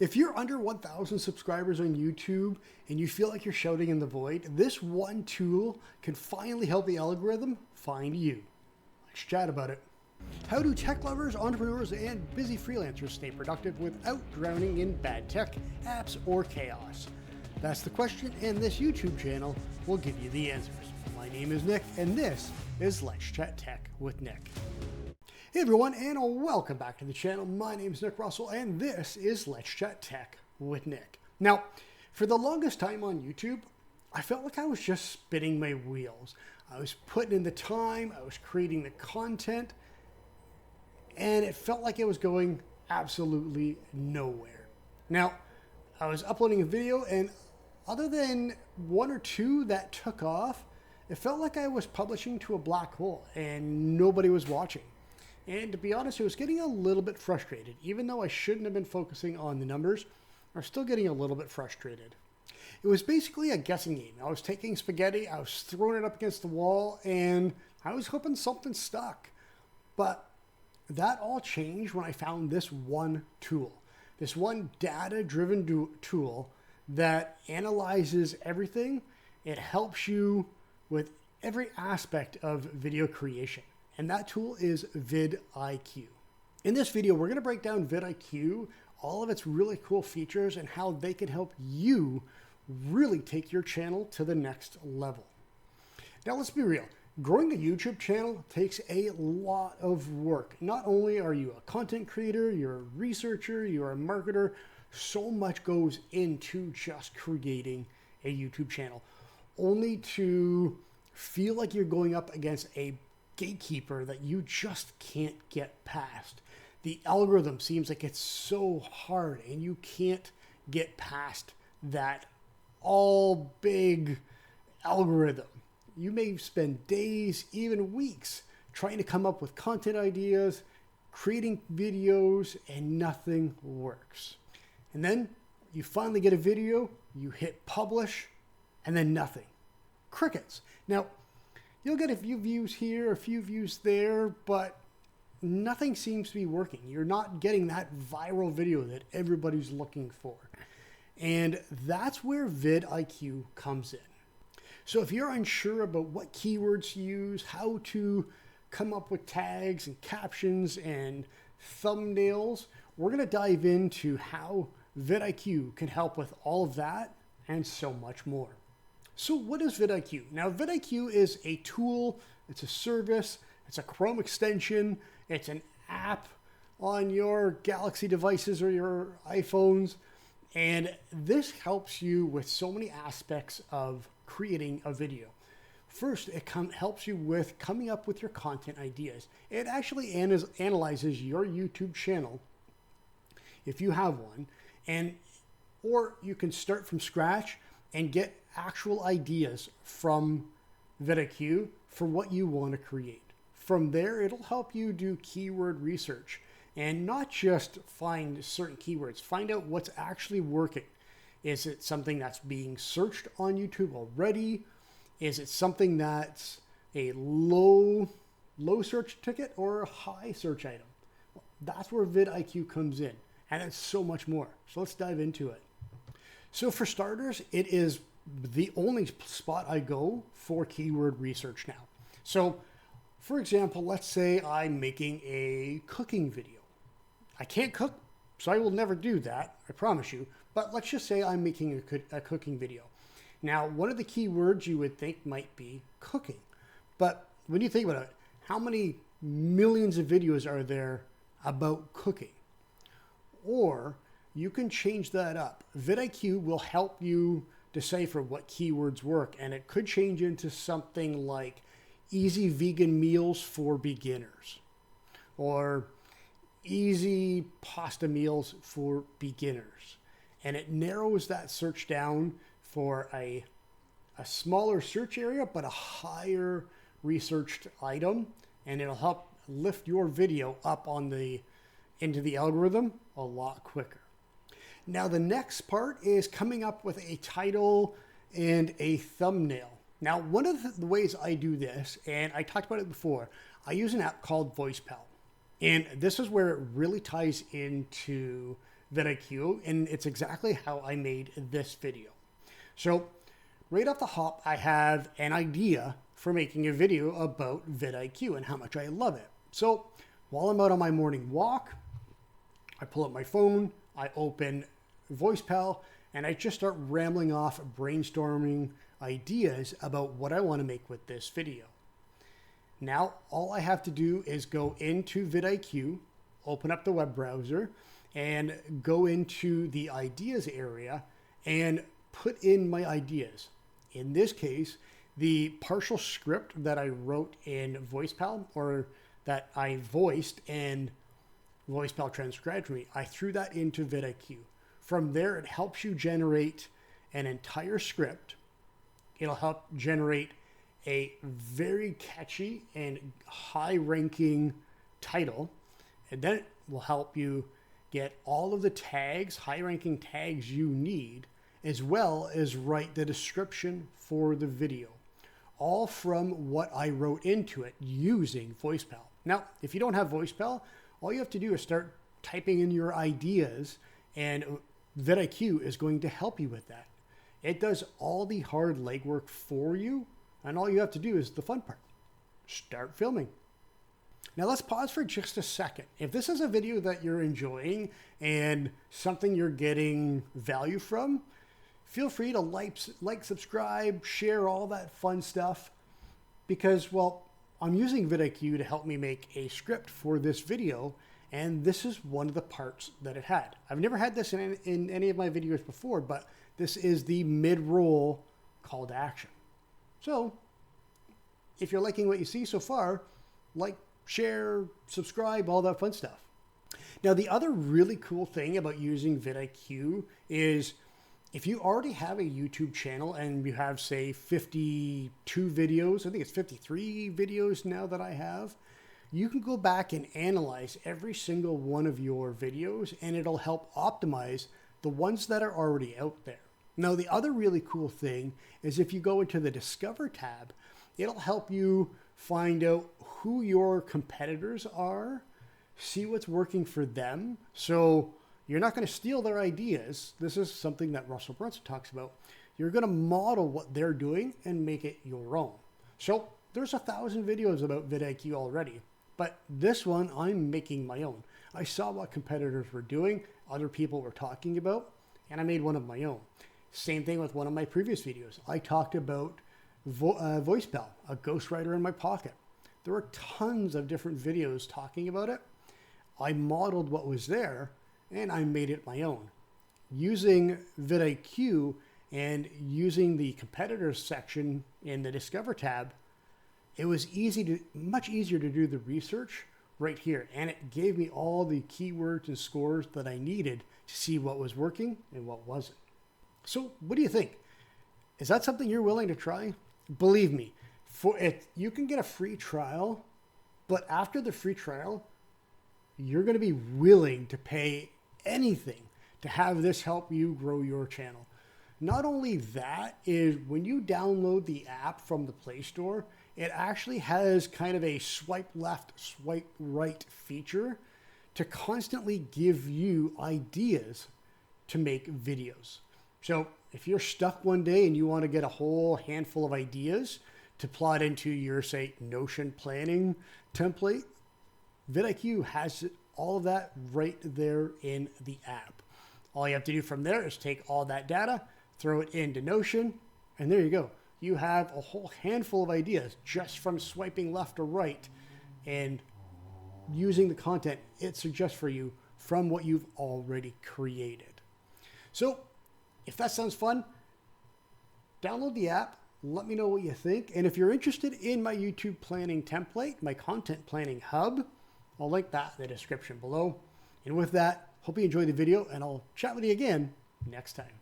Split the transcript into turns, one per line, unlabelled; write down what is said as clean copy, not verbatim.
If you're under 1,000 subscribers on YouTube and you feel like you're shouting in the void, this one tool can finally help the algorithm find you. Let's chat about it. How do tech lovers, entrepreneurs, and busy freelancers stay productive without drowning in bad tech, apps, or chaos? That's the question, and this YouTube channel will give you the answers. My name is Nick, and this is Let's Chat Tech with Nick. Hey everyone, and welcome back to the channel. My name is Nick Russell, and this is Let's Chat Tech with Nick. Now, for the longest time on YouTube, I felt like I was just spinning my wheels. I was putting in the time, I was creating the content, and it felt like it was going absolutely nowhere. Now, I was uploading a video, and other than one or two that took off, it felt like I was publishing to a black hole and nobody was watching. And to be honest, I was getting a little bit frustrated. Even though I shouldn't have been focusing on the numbers, I was still getting a little bit frustrated. It was basically a guessing game. I was taking spaghetti, I was throwing it up against the wall, and I was hoping something stuck. But that all changed when I found this one tool. This one data-driven tool that analyzes everything. It helps you with every aspect of video creation. And that tool is VidIQ. In this video, we're going to break down VidIQ, all of its really cool features, and how they can help you really take your channel to the next level. Now, let's be real. Growing a YouTube channel takes a lot of work. Not only are you a content creator, you're a researcher, you're a marketer, so much goes into just creating a YouTube channel, only to feel like you're going up against a gatekeeper that you just can't get past. The algorithm seems like it's so hard and you can't get past that all big algorithm. You may spend days, even weeks, trying to come up with content ideas, creating videos, and nothing works. And then you finally get a video, you hit publish, and then nothing. Crickets. Now, you'll get a few views here, a few views there, but nothing seems to be working. You're not getting that viral video that everybody's looking for. And that's where VidIQ comes in. So if you're unsure about what keywords to use, how to come up with tags and captions and thumbnails, we're going to dive into how VidIQ can help with all of that and so much more. So what is VidIQ? Now, VidIQ is a tool, it's a service, it's a Chrome extension, it's an app on your Galaxy devices or your iPhones, and this helps you with so many aspects of creating a video. First, it helps you with coming up with your content ideas. It actually analyzes your YouTube channel, if you have one, or you can start from scratch and get actual ideas from VidIQ for what you want to create. From there, it'll help you do keyword research and not just find certain keywords, find out what's actually working. Is it something that's being searched on YouTube already? Is it something that's a low search ticket or a high search item? Well, that's where VidIQ comes in, and it's so much more. So let's dive into it. So for starters, it is the only spot I go for keyword research now. So for example, let's say I'm making a cooking video. I can't cook, so I will never do that, I promise you. But let's just say I'm making a cooking video. Now, one of the keywords you would think might be cooking. But when you think about it, how many millions of videos are there about cooking? Or you can change that up. VidIQ will help you decipher what keywords work, and it could change into something like easy vegan meals for beginners or easy pasta meals for beginners. And it narrows that search down for a smaller search area, but a higher researched item, and it'll help lift your video up into the algorithm a lot quicker. Now, the next part is coming up with a title and a thumbnail. Now, one of the ways I do this, and I talked about it before, I use an app called VoicePal. And this is where it really ties into VidIQ, and it's exactly how I made this video. So right off the hop, I have an idea for making a video about VidIQ and how much I love it. So while I'm out on my morning walk, I pull up my phone, I open VoicePal, and I just start rambling off, brainstorming ideas about what I want to make with this video. Now, all I have to do is go into VidIQ, open up the web browser, and go into the ideas area and put in my ideas. In this case, the partial script that I wrote in VoicePal, or that I voiced and VoicePal transcribed for me, I threw that into VidIQ. From there, it helps you generate an entire script. It'll help generate a very catchy and high-ranking title, and then it will help you get all of the tags, high-ranking tags you need, as well as write the description for the video, all from what I wrote into it using VoicePal. Now, if you don't have VoicePal, all you have to do is start typing in your ideas, and VidIQ is going to help you with that. It does all the hard legwork for you, and all you have to do is the fun part. Start filming. Now let's pause for just a second. If this is a video that you're enjoying and something you're getting value from, feel free to like, subscribe, share, all that fun stuff, because, well, I'm using VidIQ to help me make a script for this video, and this is one of the parts that it had. I've never had this in any of my videos before, but this is the mid-roll call to action. So if you're liking what you see so far, like, share, subscribe, all that fun stuff. Now, the other really cool thing about using VidIQ is if you already have a YouTube channel and you have, say, 52 videos, I think it's 53 videos now that I have, you can go back and analyze every single one of your videos, and it'll help optimize the ones that are already out there. Now, the other really cool thing is if you go into the Discover tab, it'll help you find out who your competitors are, see what's working for them. So you're not going to steal their ideas. This is something that Russell Brunson talks about. You're going to model what they're doing and make it your own. So there's 1,000 videos about VidIQ already, but this one I'm making my own. I saw what competitors were doing, other people were talking about, and I made one of my own. Same thing with one of my previous videos. I talked about VoicePal, a ghostwriter in my pocket. There were tons of different videos talking about it. I modeled what was there, and I made it my own. Using VidIQ and using the competitors section in the Discover tab, it was much easier to do the research right here. And it gave me all the keywords and scores that I needed to see what was working and what wasn't. So what do you think? Is that something you're willing to try? Believe me, for it, you can get a free trial, but after the free trial, you're going to be willing to pay anything to have this help you grow your channel. Not only that, is when you download the app from the Play Store, it actually has kind of a swipe left, swipe right feature to constantly give you ideas to make videos. So if you're stuck one day and you want to get a whole handful of ideas to plot into your, say, Notion planning template, VidIQ has all of that right there in the app. All you have to do from there is take all that data, throw it into Notion, and there you go. You have a whole handful of ideas just from swiping left or right and using the content it suggests for you from what you've already created. So if that sounds fun, download the app, let me know what you think. And if you're interested in my YouTube planning template, my content planning hub, I'll link that in the description below. And with that, hope you enjoyed the video, and I'll chat with you again next time.